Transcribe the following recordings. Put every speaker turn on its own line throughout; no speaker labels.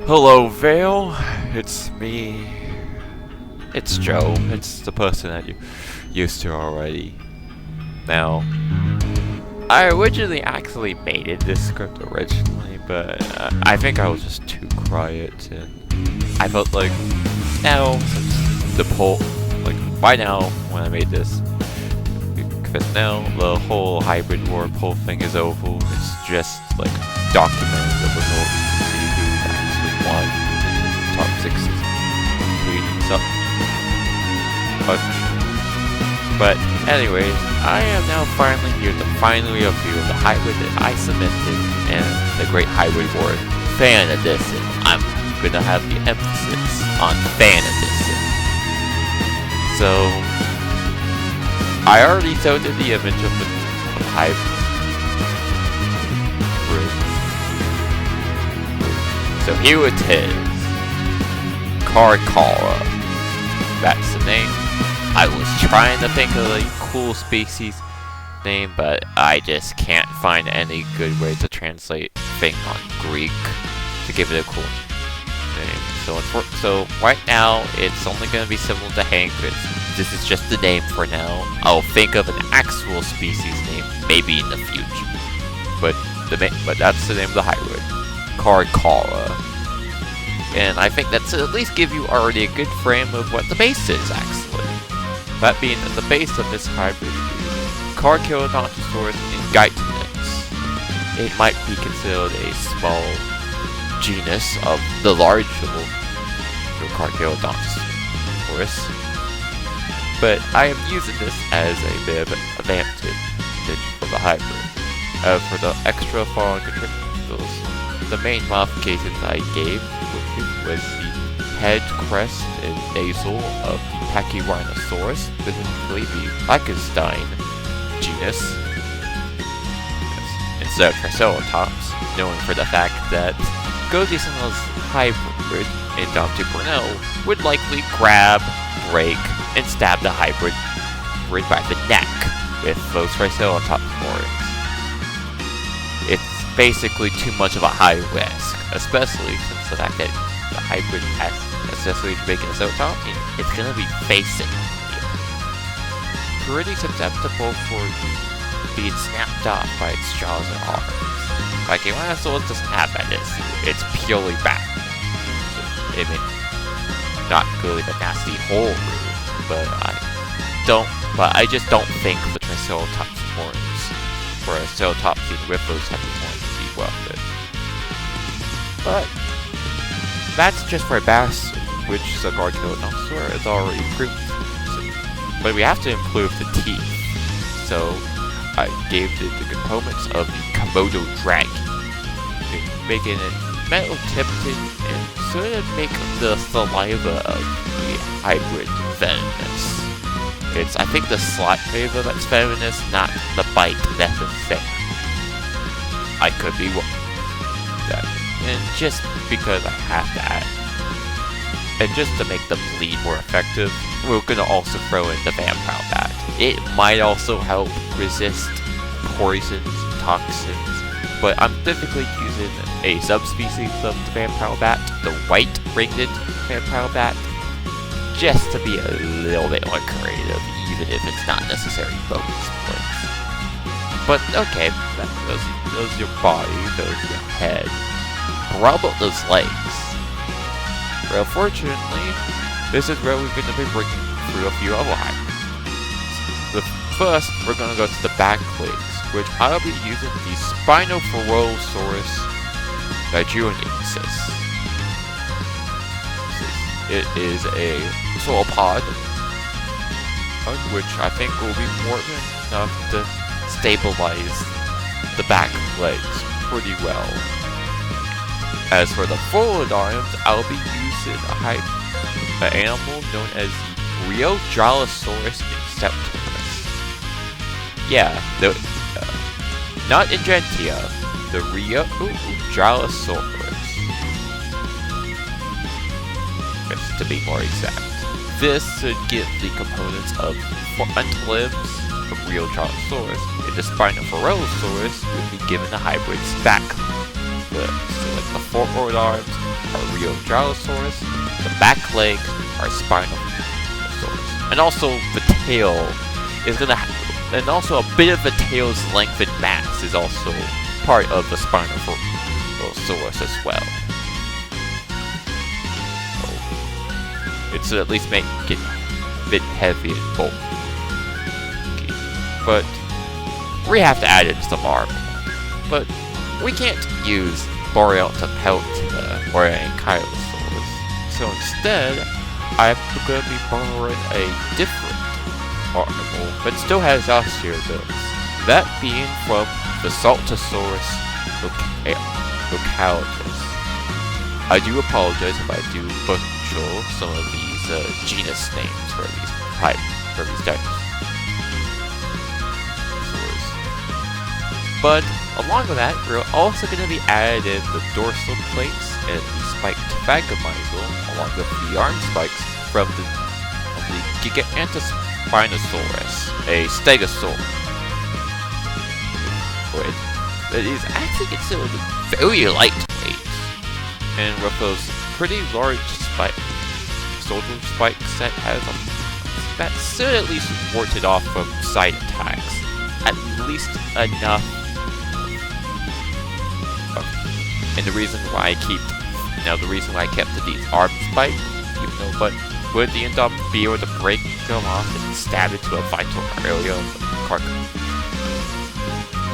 Hello, Vale. It's me. It's Joe. It's the person that you used to already. Now, I originally actually made this script originally, but I think I was just too quiet, and I felt like now, since the poll, like by now when I made this, because now the whole hybrid war poll thing is over. It's just like documenting the results to see who actually won top 6 leading up. But anyway, I am now finally here to finally review the hybrid that I submitted and the Great Hybrid War Fan Edition. I'm gonna have the emphasis on Fan Edition. So, I already showed you the image of the hybrid. So here it is. Carchara. That's the name. I was trying to think of a cool species name, but I just can't find any good way to translate thing on Greek to give it a cool name. So right now, it's only going to be similar to Hank. This is just the name for now. I'll think of an actual species name maybe in the future. But that's the name of the hybrid. Carchara. And I think that's at least give you already a good frame of what the base is, actually. That being that the base of this hybrid is Carcharadontosarus and Iguidensis. It might be considered a small genus of the larger Carcharadontosarus. But I am using this as a bit of an advantage for the hybrid. For the extra foreign contributors, the main modifications I gave was the head, crest, and nasal of the Pachyrinosarus, specifically the Lakustai genus, instead of Triceratops, knowing for the fact that Goji's hybrid Indom would likely grab, break, and stab the hybrid right by the neck with those Triceratops horns. It's basically too much of a high risk, especially since the fact that the hybrid has necessarily making a Triceratops, it's gonna be facing you. Pretty susceptible for being snapped off by its jaws and arms. Like Iguidensis doesn't have that issue. It's purely back. I mean, not really a nasty hole move, but I just don't think the Triceratops horns for a Triceratops with those type of horns would be worth it. But that's just for bass, which the Carcharadontosarus is already improved. But we have to improve the teeth. So I gave it the components of the Komodo dragon, making it metal tipped and sort of make the saliva of the hybrid venomous. I think the saliva that's venomous, not the bite necessarily. I could be wrong. And just because I have to add, and just to make the bleed more effective, we're gonna also throw in the vampire bat. It might also help resist poisons, toxins, but I'm typically using a subspecies of the vampire bat, the white-ringed vampire bat, just to be a little bit more creative, even if it's not necessarily bonus points. But okay, those your body, those your head. How about those legs? Well, fortunately, this is where we're going to be bringing through a few other hybrids. First, we're going to go to the back legs, which I'll be using the Spinophorosarurs nigerensis. It is a sauropod, which I think will be more than enough to stabilize the back legs pretty well. As for the forward arms, I'll be using an animal known as the Riojasarurs incertus. Yeah, not Ingentia, the Riojasarurs. To be more exact. This should give the components of front limbs of Riojasarurs, and the Spinophorosarurs would be given the hybrid's back limbs. So like the forward arms, are Riojasarurs, the back leg are Spinophorosarurs, and also the tail is gonna and also a bit of the tail's length and mass is also part of the Spinophorosarurs as well. So it's at least make it a bit heavy and bulky. But we have to add in some armor. But we can't use Boreal to pelt or Ankylosaurus. So instead, I'm going to be borrowing a different animal that still has Osteoderms. That being from the Saltasarurs Loricatus. I do apologize if I do butcher some of these genus names for these dinosaurs. But along with that, we're also going to be adding the dorsal plates and the spiked Thagomizer along with the arm spikes from the Gigantspinosarus, a stegosaur. That is actually considered very lightweight, and with those pretty large soldier spikes that has them, that should at least ward it off from side attacks. At least enough. And the reason why I kept these arm spikes, but would the Indom be able to break them off and stab into a vital area of the carcass?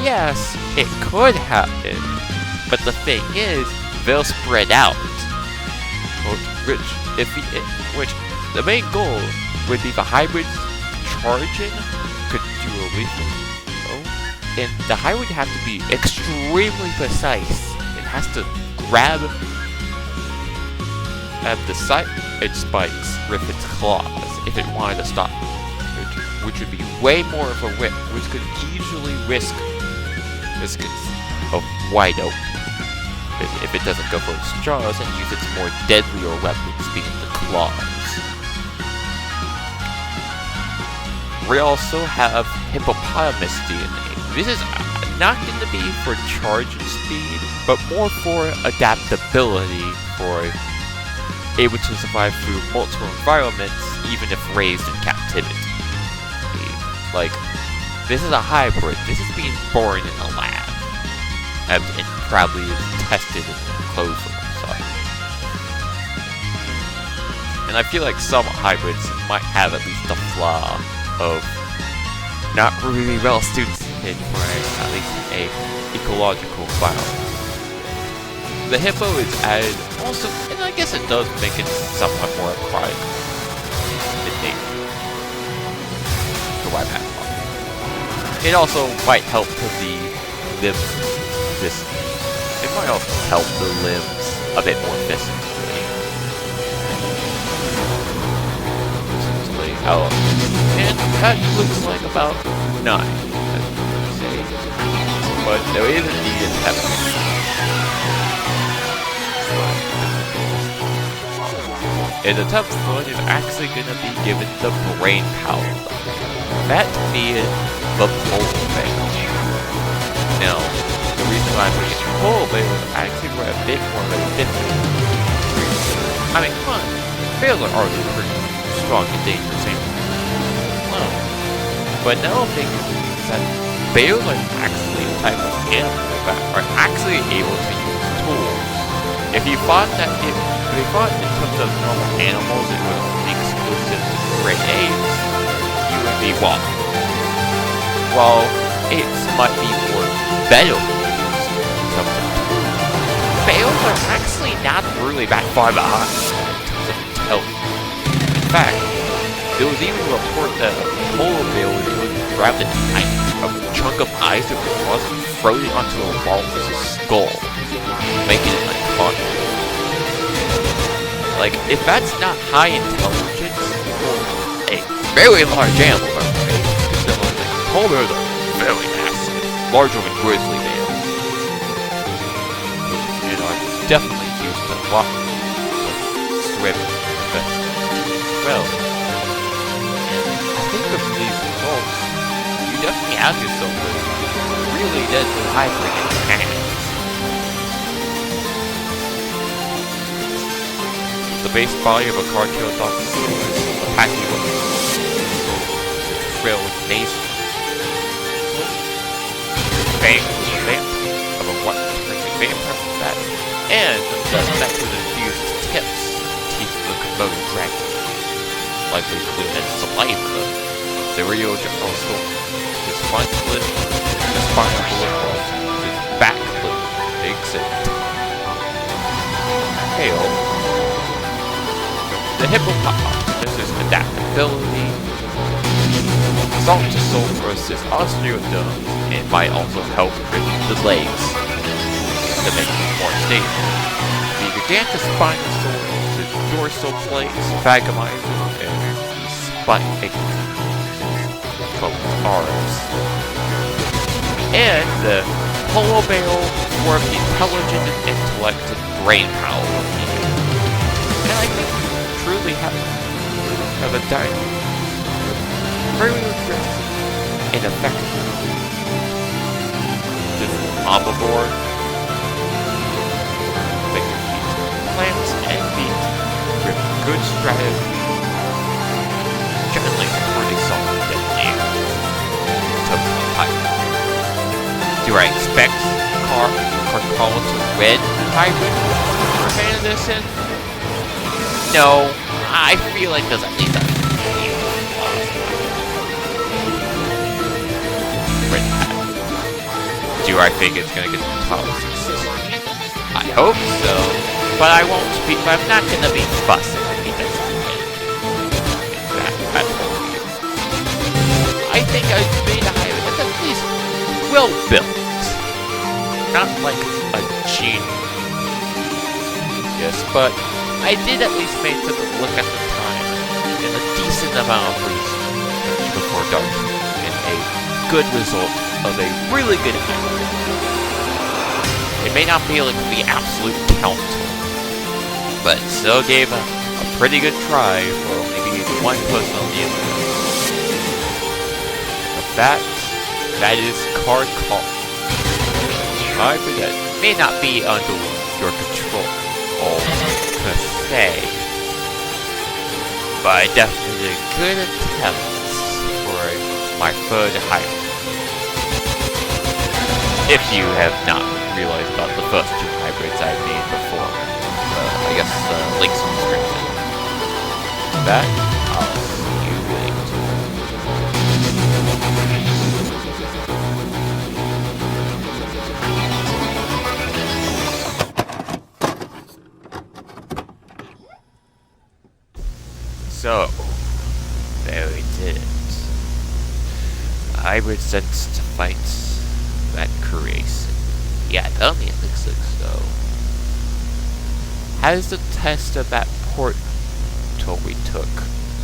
Yes, it could happen, but the thing is, they'll spread out. Which the main goal would be the hybrids charging could do a lethal blow, and the hybrid have to be extremely precise. It has to grab at the its spikes with its claws if it wanted to stop, which would be way more of a whip, which could easily risk of wide open if it doesn't go for its jaws and use its more deadlier weapons, being the claws. We also have hippopotamus DNA. This is not going to be for charging speed, but more for adaptability, for able to survive through multiple environments, even if raised in captivity. Like, this is a hybrid. This is being born in a lab, and probably is tested in closed side. And I feel like some hybrids might have at least the flaw of not really well suited for at least a ecological environment. The hippo is added also, and I guess it does make it somewhat more aquatic in nature. So why not? It also might help the limbs. It might also help the limbs a bit more physically. And that looks like about 9, I'd say. But there is indeed a pepper. And the 10th one is actually going to be given the brain power. That being the polar bear. Now, the reason why I'm bringing the polar bear is actually for a bit more of a different reason. I mean, come on, bears are already pretty strong and dangerous animals. But now thing is that bears are actually a type of animal that are actually able to use tools. If you thought in terms of normal animals it was only exclusive to great apes, you would be wrong. While apes might be more better used in terms of tools, bears are actually not really that far behind in terms of intelligence. In fact, there was even a report that a polar bear was able to grab a chunk of ice with its claws and throw it onto a walrus's skull, making it unconscious. Like, if that's not high intelligence for a very large animal, because polar bears are very massive, larger than grizzly bears, and are definitely used to walking, swimming, well. With these results, you definitely ask yourself with really deadly hybrid in your hands. The base body of a Carcharadontosarus, a Pachyrinosarus, Frill with Nasil, Fangs with a vampire of a white-turning vampire with that, and the neck with infused tips, teeth of the Komodo dragon, likely including Saliva, the Riojasarurs, his front lip, his spinal lip, his back lip, extant. Tail. The hippopotamus is adaptability. Saltasarurs is Osteoderms and might also help with the legs to make them more stable. The Gigantspinosarus is dorsal plates, Thagomizer, and Spinophorosarurs. And the polar bear for the intelligent and intellect and brain power. And I think we truly have a dinosaur. Very aggressive and effective. This omnivore, they can eat plants and meat with good strategy. Generally pretty solid deadly to height. Do I expect Carchara to win hybrid for Genus? No, I feel like there's at least a do I think it's gonna get the top 6? I hope so, but I'm not gonna be fussing if he doesn't win. I think I made a hybrid that's at least well built. Not like a genius, but I did at least make them look at the time and a decent amount of research before dark and a good result of a really good hybrid. It may not be like the absolute count, but it still gave a pretty good try for only being one person on the internet. But that is Carchara. Hybrid that may not be under your control, per se, but I definitely did a good attempt for my third hybrid. If you have not realized about the first 2 hybrids I made before, I guess links in the description. That, I'll see you later. So, there we did it. A hybrid sent to fight that creates. Yeah, tell me it looks like so. Has the test of that portal we took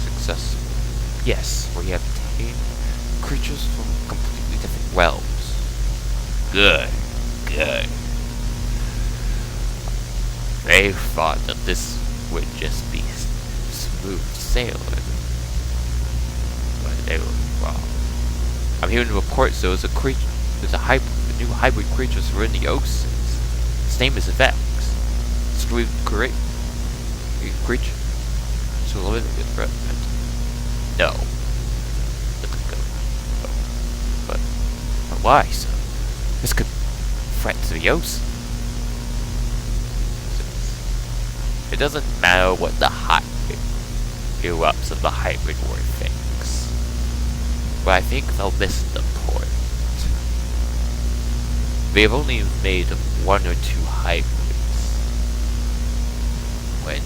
successful? Yes, we have obtained creatures from completely different realms. Good, good. They thought that this would just be smooth sailing, but they were wrong. I'm hearing reports there was a creature. There's a new hybrid creatures for in the oceans. Its name is Fangs. It's really great. A creature. So live with threat. No. Let them go. Oh. But why, sir? This could threaten the ocean. It doesn't matter what the erupts of the hybrid war thinks. But I think they'll miss the point. They've only made 1 or 2 hybrids when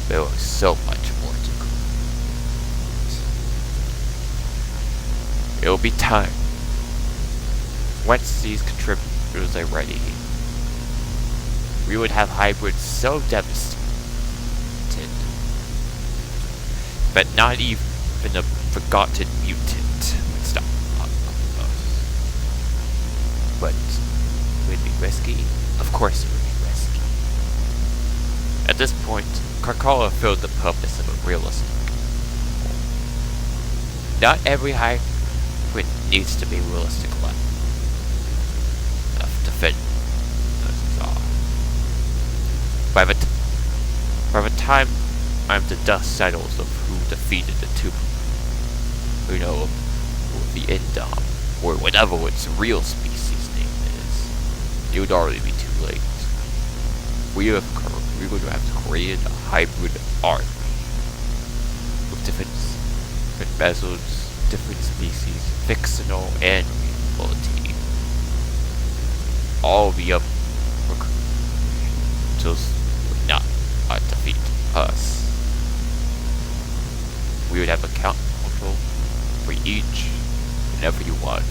there was so much more to go. It'll be time. Once these contributors are ready, we would have hybrids so devastated that not even a forgotten mutant would stop us. But would it be risky? Of course it would be risky. At this point, Carchara filled the purpose of a realistic. Not every hybrid needs to be realistic enough to fit. By the By the time the dust settles of who defeated the two, the Indom, or whatever its real species name is, it would already be too late. We would have created a hybrid army with different methods, different species, fictional and reality. All the other just would not defeat us. We would have a council for each and every one,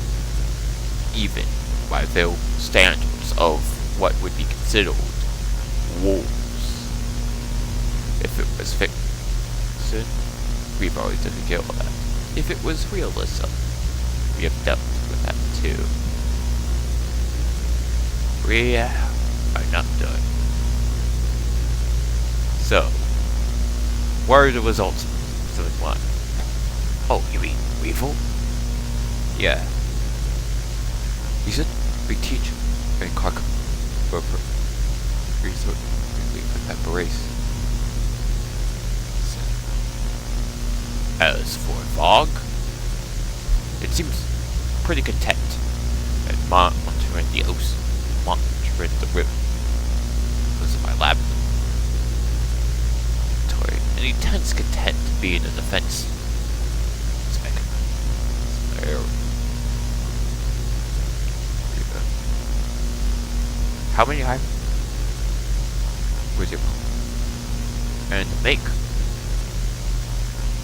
even by their standards of what would be considered wolves. If it was fiction, we've already taken care of that. If it was realism, we have dealt with that too. We are not done. So, what are the results? Something like, oh, you mean Weevil? Yeah. You should be teaching in Carchara race. As for Fog, it seems pretty content at monitoring the ocean, monitoring the river. Those are my lab. And he tends content to be in the defense. How many hybrids? Where's your pump? And make.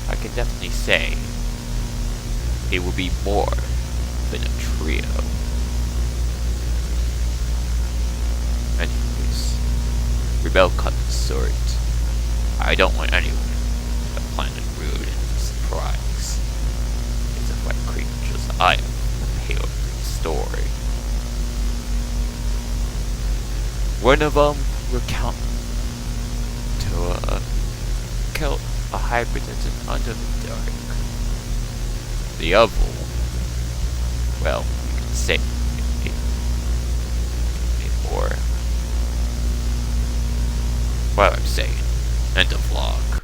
I can definitely say it will be more than a trio. Anyways, Rebel cut the sword. I don't want anyone on the planet rude and surprised. It's a white creatures I am prepared for the story. One of them will count to kill a hybrid that's under the dark. The other, well, you can say it more. What I'm saying. End of vlog.